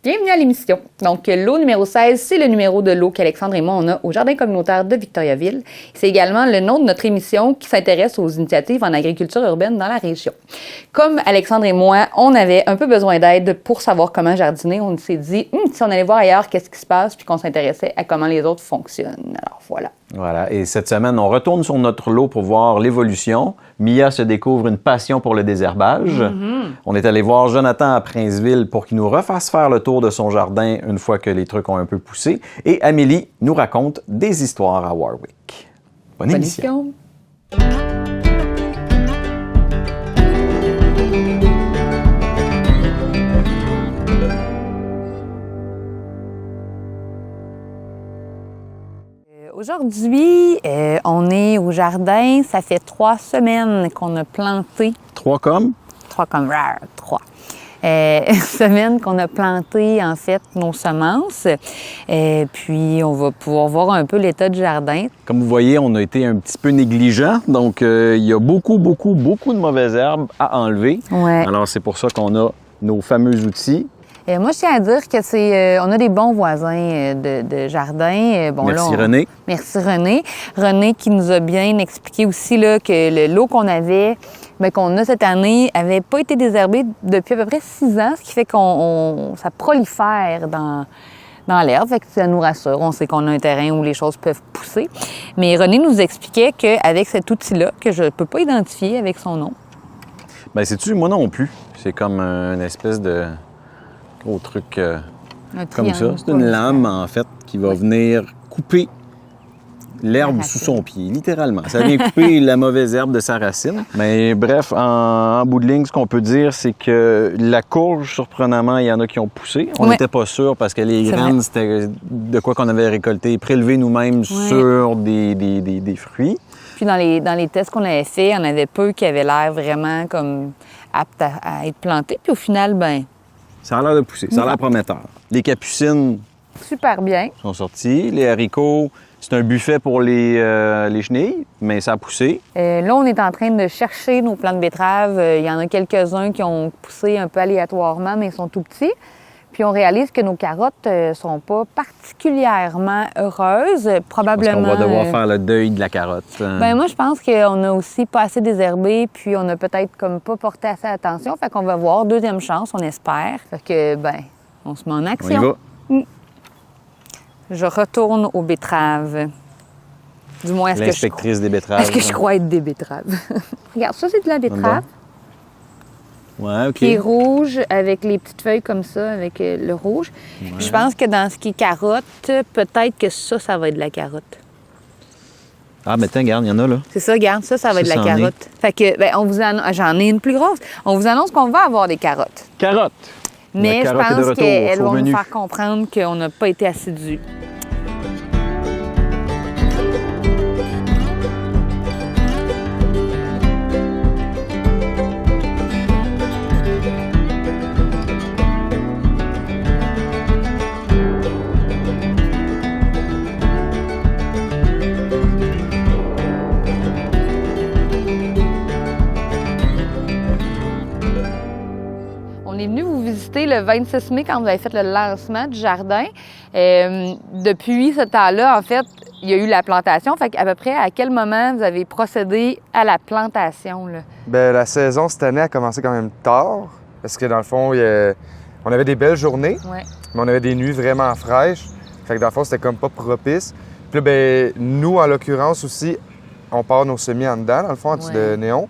Bienvenue à l'émission. Donc, lot numéro 16, c'est le numéro de lot qu'Alexandre et moi, on a au Jardin communautaire de Victoriaville. C'est également le nom de notre émission qui s'intéresse aux initiatives en agriculture urbaine dans la région. Comme Alexandre et moi, on avait un peu besoin d'aide pour savoir comment jardiner, on s'est dit, si on allait voir ailleurs qu'est-ce qui se passe, puis qu'on s'intéressait à comment les autres fonctionnent. Alors, voilà. Voilà. Et cette semaine, on retourne sur notre lot pour voir l'évolution. Mia se découvre une passion pour le désherbage. On est allé voir Jonathan à Princeville pour qu'il nous refasse faire le tour de son jardin une fois que les trucs ont un peu poussé. Et Amélie nous raconte des histoires à Warwick. Bonne émission. Aujourd'hui, on est au jardin. Ça fait 3 semaines qu'on a planté. 3 comme? 3 comme rare, 3. Semaine qu'on a planté, en fait, nos semences. Puis, on va pouvoir voir un peu l'état du jardin. Comme vous voyez, on a été un petit peu négligent. Donc, il y a beaucoup de mauvaises herbes à enlever. Ouais. Alors, c'est pour ça qu'on a nos fameux outils. Moi, je tiens à dire que on a des bons voisins de jardin. Merci René. Merci René. René qui nous a bien expliqué aussi là, que le lot qu'on avait, qu'on a cette année, n'avait pas été désherbé depuis à peu près 6 ans, ce qui fait ça prolifère dans l'herbe, fait que ça nous rassure. On sait qu'on a un terrain où les choses peuvent pousser. Mais René nous expliquait qu'avec cet outil-là, que je ne peux pas identifier avec son nom. Bien, sais-tu, moi non plus. C'est comme une espèce de gros truc comme ça. C'est une lame, en fait, qui va venir couper l'herbe sous son pied, littéralement. Ça vient couper la mauvaise herbe de sa racine. Mais bref, en bout de ligne, ce qu'on peut dire, c'est que la courge, surprenamment, il y en a qui ont poussé. On n'était pas sûr parce que les graines, c'était de quoi qu'on avait récolté, prélevé nous-mêmes sur des fruits. Puis dans les tests qu'on avait faits, il y en avait peu qui avaient l'air vraiment comme aptes à être plantés. Puis au final, ça a l'air de pousser, ça a l'air prometteur. Les capucines super bien. Sont sorties. Les haricots, c'est un buffet pour les chenilles, mais ça a poussé. Là, on est en train de chercher nos plants de betterave. Il y en a quelques-uns qui ont poussé un peu aléatoirement, mais ils sont tout petits. Puis on réalise que nos carottes sont pas particulièrement heureuses. Probablement. Parce qu'on va devoir faire le deuil de la carotte. Moi, je pense qu'on a aussi pas assez désherbé, puis on a peut-être comme pas porté assez attention. Fait qu'on va voir deuxième chance, on espère. Fait que, on se met en action. On y va. Je retourne aux betteraves. Du moins, est-ce que l'inspectrice des betteraves. Est-ce que je crois être des betteraves? Regarde, ça, c'est de la betterave. Ouais, OK. Qui est rouge avec les petites feuilles comme ça, avec le rouge. Ouais. Je pense que dans ce qui est carotte, peut-être que ça va être de la carotte. Ah, mais tiens, regarde, il y en a là. C'est ça, regarde, ça va être de la carotte. Fait que, on vous annonce, j'en ai une plus grosse. On vous annonce qu'on va avoir des carottes. Carottes! Mais je pense qu'elles vont nous faire comprendre qu'on n'a pas été assidus. Le 26 mai, quand vous avez fait le lancement du jardin. Depuis ce temps-là, en fait, il y a eu la plantation. Fait qu'à peu près, à quel moment vous avez procédé à la plantation, là? La saison, cette année, a commencé quand même tard. Parce que, dans le fond, on avait des belles journées, mais on avait des nuits vraiment fraîches. Fait que, dans le fond, c'était comme pas propice. Puis là, nous, en l'occurrence aussi, on part nos semis en dedans, dans le fond, en dessous de néon.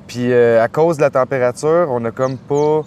Puis, à cause de la température, on a comme pas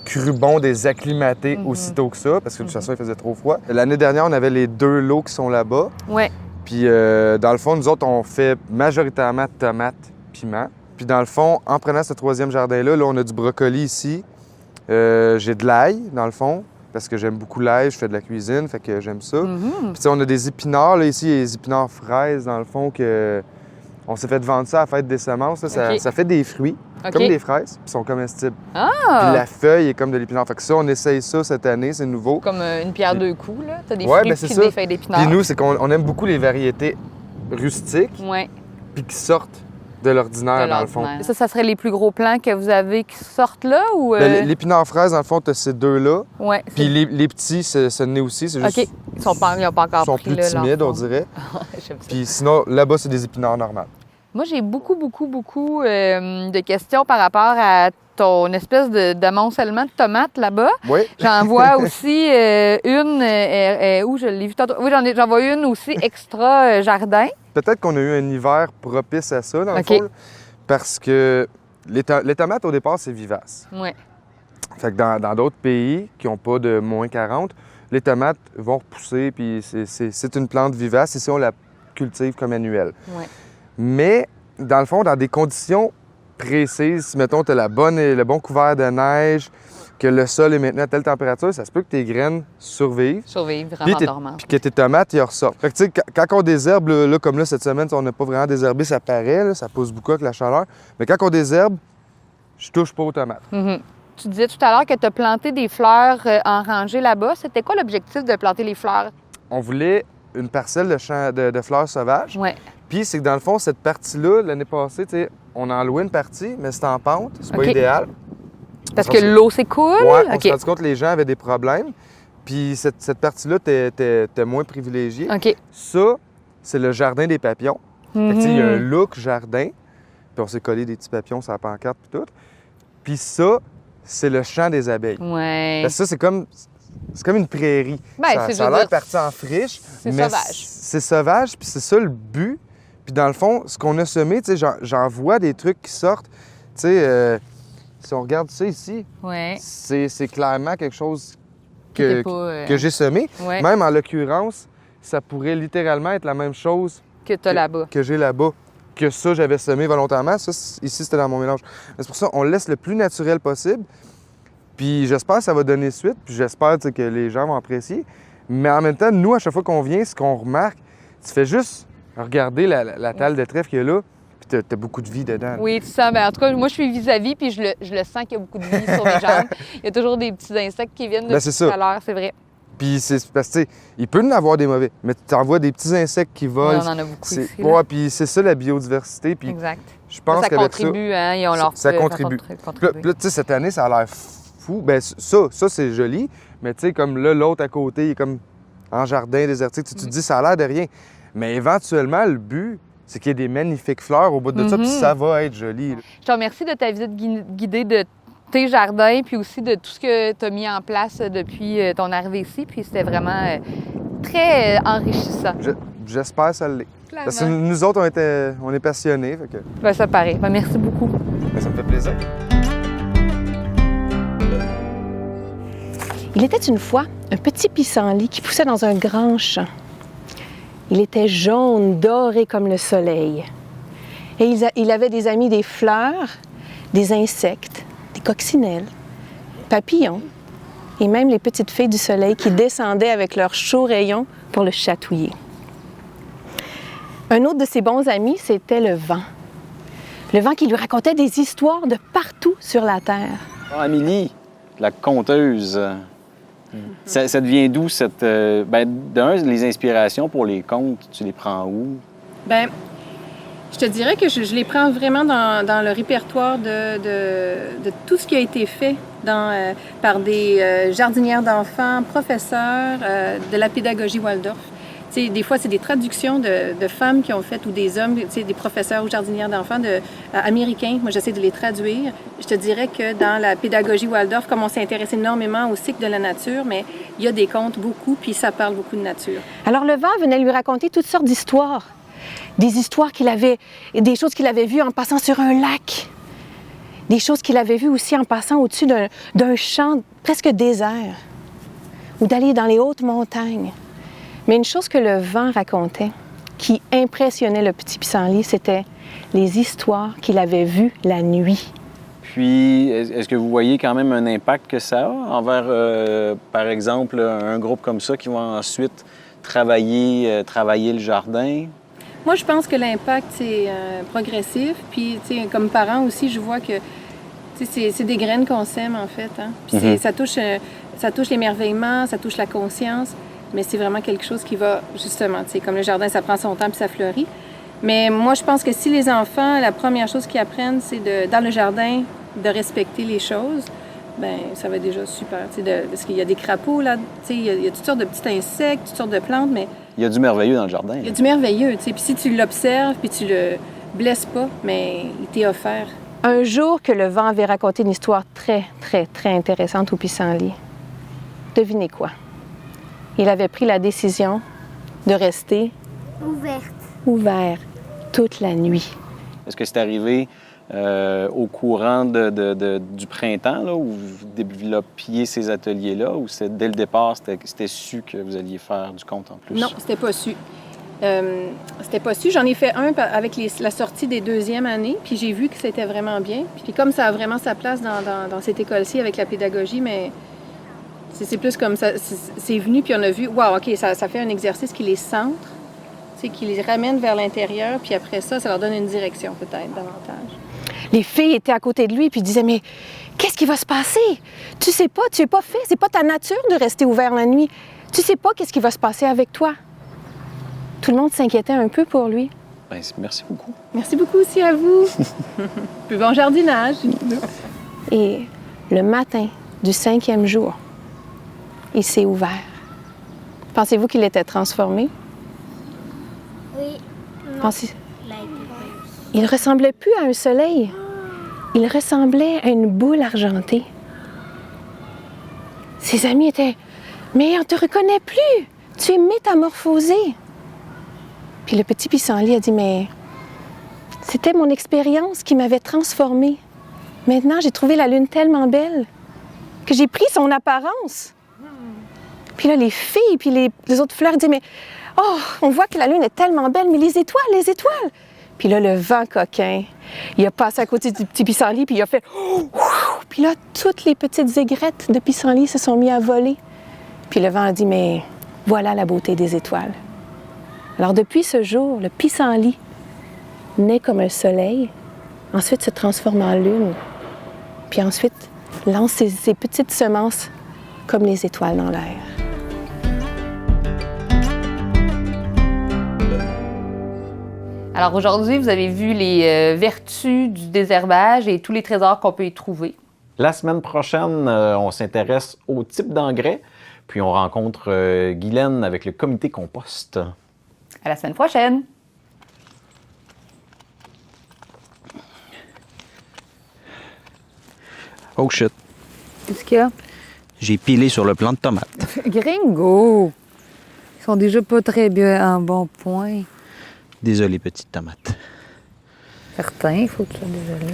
cru bon des acclimater aussitôt que ça, parce que de toute façon, il faisait trop froid. L'année dernière, on avait les 2 lots qui sont là-bas. Ouais. Puis, dans le fond, nous autres, on fait majoritairement tomates, piments. Puis, dans le fond, en prenant ce 3e jardin-là, là, on a du brocoli ici. J'ai de l'ail, dans le fond, parce que j'aime beaucoup l'ail, je fais de la cuisine, fait que j'aime ça. Puis, on a des épinards, là, ici, il y a des épinards fraises, dans le fond, que on s'est fait vendre ça à la fête des semences. Là, ça fait des fruits, comme des fraises, puis ils sont comestibles. Ah! Puis la feuille est comme de l'épinard. Fait que ça, on essaye ça cette année, c'est nouveau. Comme une pierre deux coups, là. T'as des fruits puis des feuilles d'épinards. Puis nous, c'est qu'on aime beaucoup les variétés rustiques, puis qui sortent de l'ordinaire, dans le fond. Ça serait les plus gros plants que vous avez qui sortent là? Ou l'épinard fraise, dans le fond, tu as ces deux-là. Oui. Puis les petits, ce nez aussi. C'est juste... OK. Ils n'ont pas encore sont pris plus timides, on dirait. Puis sinon, là-bas, c'est des épinards normales. Moi, j'ai beaucoup de questions par rapport à ton espèce d'amoncellement de tomates là-bas. Oui. J'en vois aussi une, où je l'ai vu tantôt. Oui, j'en vois une aussi extra jardin. Peut-être qu'on a eu un hiver propice à ça, dans le fond, parce que les tomates, au départ, c'est vivace. Oui. Fait que dans d'autres pays qui n'ont pas de moins 40, les tomates vont repousser, puis c'est une plante vivace. Ici, on la cultive comme annuelle. Oui. Mais, dans le fond, dans des conditions précises, si, mettons, tu as le bon couvert de neige, que le sol est maintenant à telle température, ça se peut que tes graines survivent. Survivent, vraiment dormantes. Puis que tes tomates, ils ressortent. Fait que, tu sais, quand on désherbe, là, comme là, cette semaine, on n'a pas vraiment désherbé, ça paraît, là, ça pousse beaucoup avec la chaleur. Mais quand on désherbe, je touche pas aux tomates. Mm-hmm. Tu disais tout à l'heure que tu as planté des fleurs en rangée là-bas. C'était quoi l'objectif de planter les fleurs? On voulait une parcelle de fleurs sauvages. Oui. Puis c'est que dans le fond, cette partie-là, l'année passée, tu sais, on a loué une partie, mais c'est en pente, c'est pas idéal. Parce que l'eau s'écoule? Oui, on s'est rendu compte que les gens avaient des problèmes. Puis cette partie-là, t'es moins privilégiée. OK. Ça, c'est le jardin des papillons. Fait que, tu sais, il y a un look jardin. Puis on s'est collé des petits papillons sur la pancarte puis tout. Puis ça, c'est le champ des abeilles. Oui. Parce que ça, c'est comme une prairie. Ben, ça a l'air parti en friche. C'est mais sauvage. C'est sauvage, puis c'est ça le but. Puis dans le fond, ce qu'on a semé, tu sais, j'en vois des trucs qui sortent. Tu sais, si on regarde ça ici, c'est clairement quelque chose que j'ai semé. Ouais. Même en l'occurrence, ça pourrait littéralement être la même chose que tu as là-bas. Que j'ai là-bas. Que ça, j'avais semé volontairement. Ça, ici, c'était dans mon mélange. C'est pour ça qu'on le laisse le plus naturel possible. Puis j'espère que ça va donner suite. Puis j'espère que les gens vont apprécier. Mais en même temps, nous, à chaque fois qu'on vient, ce qu'on remarque, tu fais juste regarder la talle de trèfle qu'il y a là. Puis t'as beaucoup de vie dedans. Oui, tu sens. En tout cas, moi, je suis vis-à-vis, puis je le sens qu'il y a beaucoup de vie sur mes jambes. Il y a toujours des petits insectes qui viennent depuis tout à l'heure, c'est vrai. Puis c'est parce que, tu sais, il peut y en avoir des mauvais, mais tu envoies des petits insectes qui volent. Oui, on en a beaucoup ici. Ouais, puis c'est ça la biodiversité. Puis exact. Je pense ça contribue, hein, ils ont leur ça contribue. Là, tu sais, cette année, ça a l'air fou. Bien, ça c'est joli, mais tu sais, comme là, l'autre à côté, il est comme en jardin désertique. Tu te dis, ça a l'air de rien. Mais éventuellement, le but, c'est qu'il y ait des magnifiques fleurs au bout de ça, puis ça va être joli. Là. Je te remercie de ta visite guidée de tes jardins, puis aussi de tout ce que tu as mis en place depuis ton arrivée ici. Puis c'était vraiment très enrichissant. J'espère que ça l'est. Parce que nous autres, on est passionnés. Fait que... Ben, ça paraît. Ben, merci beaucoup. Ben, ça me fait plaisir. Il était une fois un petit pissenlit qui poussait dans un grand champ. Il était jaune, doré comme le soleil. Et il avait des amis des fleurs, des insectes, des coccinelles, papillons et même les petites fées du soleil qui descendaient avec leurs chauds rayons pour le chatouiller. Un autre de ses bons amis, c'était le vent. Le vent qui lui racontait des histoires de partout sur la Terre. Ah, Amélie, la conteuse. Ça devient d'où cette... les inspirations pour les contes, tu les prends où? Bien, je te dirais que je les prends vraiment dans le répertoire de tout ce qui a été fait par des jardinières d'enfants, professeurs de la pédagogie Waldorf. T'sais, des fois, c'est des traductions de femmes qui ont fait, ou des hommes, des professeurs ou jardinières d'enfants américains. Moi, j'essaie de les traduire. Je te dirais que dans la pédagogie Waldorf, comme on s'est intéressé énormément au cycle de la nature, mais il y a des contes beaucoup, puis ça parle beaucoup de nature. Alors, le vent venait lui raconter toutes sortes d'histoires. Des histoires des choses qu'il avait vues en passant sur un lac. Des choses qu'il avait vues aussi en passant au-dessus d'un champ presque désert. Ou d'aller dans les hautes montagnes. Mais une chose que le vent racontait, qui impressionnait le petit pissenlit, c'était les histoires qu'il avait vues la nuit. Puis, est-ce que vous voyez quand même un impact que ça a envers, par exemple, un groupe comme ça qui va ensuite travailler le jardin? Moi, je pense que l'impact, c'est progressif. Puis, tu sais, comme parent aussi, je vois que c'est des graines qu'on sème, en fait. Hein? Puis ça touche l'émerveillement, ça touche la conscience. Mais c'est vraiment quelque chose qui va, justement, tu sais, comme le jardin, ça prend son temps puis ça fleurit. Mais moi, je pense que si les enfants, la première chose qu'ils apprennent, c'est dans le jardin, de respecter les choses, ben ça va être déjà super. Parce qu'il y a des crapauds, là, il y a toutes sortes de petits insectes, toutes sortes de plantes, mais... Il y a du merveilleux dans le jardin. Il y a du merveilleux, tu sais. Puis si tu l'observes, puis tu le blesses pas, mais il t'est offert. Un jour que le vent avait raconté une histoire très, très, très intéressante au pissenlit. Devinez quoi? Il avait pris la décision de rester ouvert toute la nuit. Est-ce que c'est arrivé au courant du printemps, là, où vous développiez ces ateliers-là, ou dès le départ, c'était su que vous alliez faire du conte en plus? Non, c'était pas su. C'était pas su. J'en ai fait un avec la sortie des deuxièmes années, puis j'ai vu que c'était vraiment bien. Puis comme ça a vraiment sa place dans cette école-ci avec la pédagogie, mais c'est plus comme ça. C'est venu, puis on a vu, wow, OK, ça fait un exercice qui les centre, qui les ramène vers l'intérieur, puis après ça leur donne une direction peut-être davantage. Les filles étaient à côté de lui, puis disaient, mais qu'est-ce qui va se passer? Tu sais pas, tu es pas fait, c'est pas ta nature de rester ouvert la nuit. Tu sais pas qu'est-ce qui va se passer avec toi. Tout le monde s'inquiétait un peu pour lui. Bien, merci beaucoup. Merci beaucoup aussi à vous. Puis bon jardinage. Et le matin du 5e jour, il s'est ouvert. Pensez-vous qu'il était transformé? Oui. Pensez... Il ne ressemblait plus à un soleil. Il ressemblait à une boule argentée. Ses amis étaient « Mais on ne te reconnaît plus! Tu es métamorphosé! » Puis le petit pissenlit a dit « Mais c'était mon expérience qui m'avait transformée. Maintenant, j'ai trouvé la lune tellement belle que j'ai pris son apparence. » Puis là, les filles, puis les autres fleurs disaient « Mais oh, on voit que la lune est tellement belle, mais les étoiles, les étoiles! » Puis là, le vent coquin, il a passé à côté du petit pissenlit, puis il a fait « Puis là, toutes les petites aigrettes de pissenlit se sont mis à voler. Puis le vent a dit « Mais voilà la beauté des étoiles. » Alors depuis ce jour, le pissenlit naît comme un soleil, ensuite se transforme en lune, puis ensuite lance ses petites semences comme les étoiles dans l'air. Alors aujourd'hui, vous avez vu les vertus du désherbage et tous les trésors qu'on peut y trouver. La semaine prochaine, on s'intéresse au type d'engrais, puis on rencontre Guylaine avec le comité compost. À la semaine prochaine! Oh shit, Qu'est-ce qu'il y a? j'ai pilé sur le plant de tomate. Gringo! Ils sont déjà pas très bien en bon point. Désolé, petite tomate. Certains, il faut que tu sois désolé.